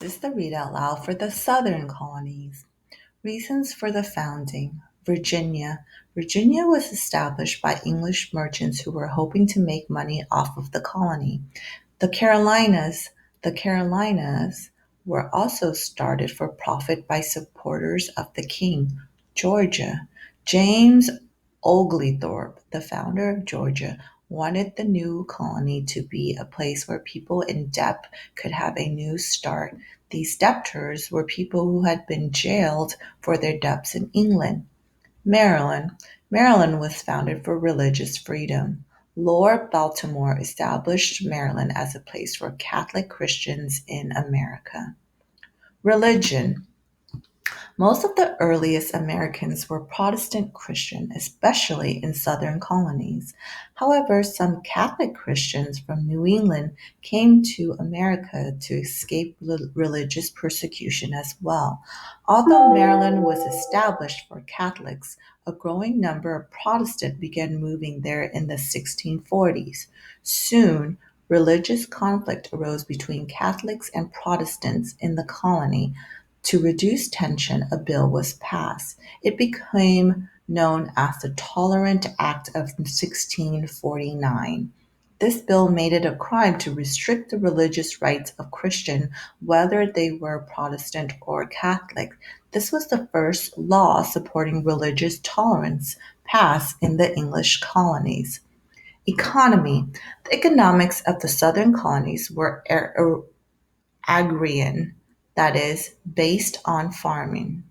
This is the read out loud for the Southern colonies. Reasons for the founding. Virginia. Virginia was established by English merchants who were hoping to make money off of the colony. The Carolinas. The Carolinas were also started for profit by supporters of the king. Georgia. James Oglethorpe, the founder of Georgia, wanted the new colony to be a place where people in debt could have a new start. These debtors were people who had been jailed for their debts in England. Maryland. Maryland was founded for religious freedom. Lord Baltimore established Maryland as a place for Catholic Christians in America. Religion. Most of the earliest Americans were Protestant Christian, especially in southern colonies. However, some Catholic Christians from New England came to America to escape religious persecution as well. Although Maryland was established for Catholics, a growing number of Protestants began moving there in the 1640s. Soon, religious conflict arose between Catholics and Protestants in the colony. To reduce tension, a bill was passed. It became known as the Tolerant Act of 1649. This bill made it a crime to restrict the religious rights of Christians, whether they were Protestant or Catholic. This was the first law supporting religious tolerance passed in the English colonies. Economy. The economics of the southern colonies were agrarian, that is, based on farming.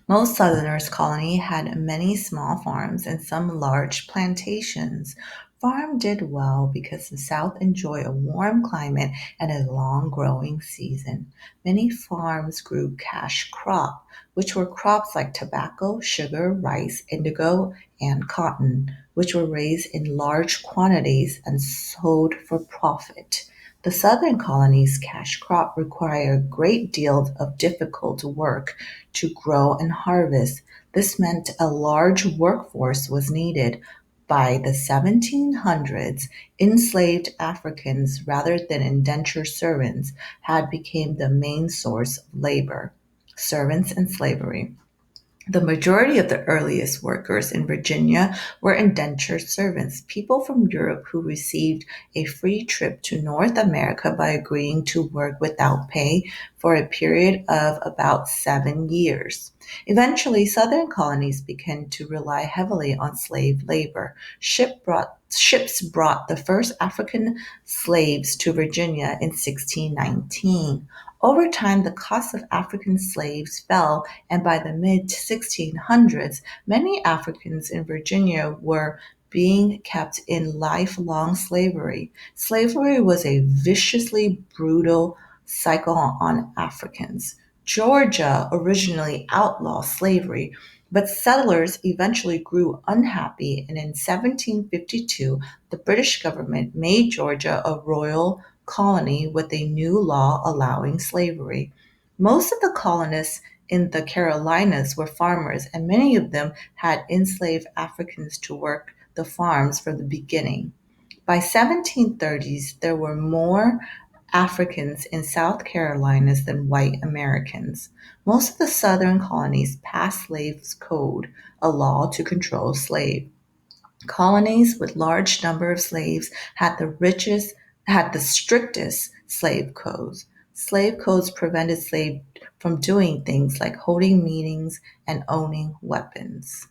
Most Southerners' colony had many small farms and some large plantations. Farm did well because the South enjoyed a warm climate and a long growing season. Many farms grew cash crop, which were crops like tobacco, sugar, rice, indigo, and cotton, which were raised in large quantities and sold for profit. The southern colonies' cash crop required a great deal of difficult work to grow and harvest. This meant a large workforce was needed. By the 1700s, enslaved Africans rather than indentured servants had become the main source of labor. Servants and slavery. The majority of the earliest workers in Virginia were indentured servants, people from Europe who received a free trip to North America by agreeing to work without pay for a period of about 7 years. Eventually, southern colonies began to rely heavily on slave labor. Ships brought the first African slaves to Virginia in 1619. Over time, the cost of African slaves fell, and by the mid 1600s, many Africans in Virginia were being kept in lifelong slavery. Slavery was a viciously brutal cycle on Africans. Georgia originally outlawed slavery, but settlers eventually grew unhappy, and in 1752, the British government made Georgia a royal colony with a new law allowing slavery. Most of the colonists in the Carolinas were farmers, and many of them had enslaved Africans to work the farms from the beginning. By 1730s, there were more Africans in South Carolinas than white Americans. Most of the southern colonies passed slaves code, a law to control slaves. Colonies with large number of slaves had the strictest slave codes. Slave codes prevented slaves from doing things like holding meetings and owning weapons.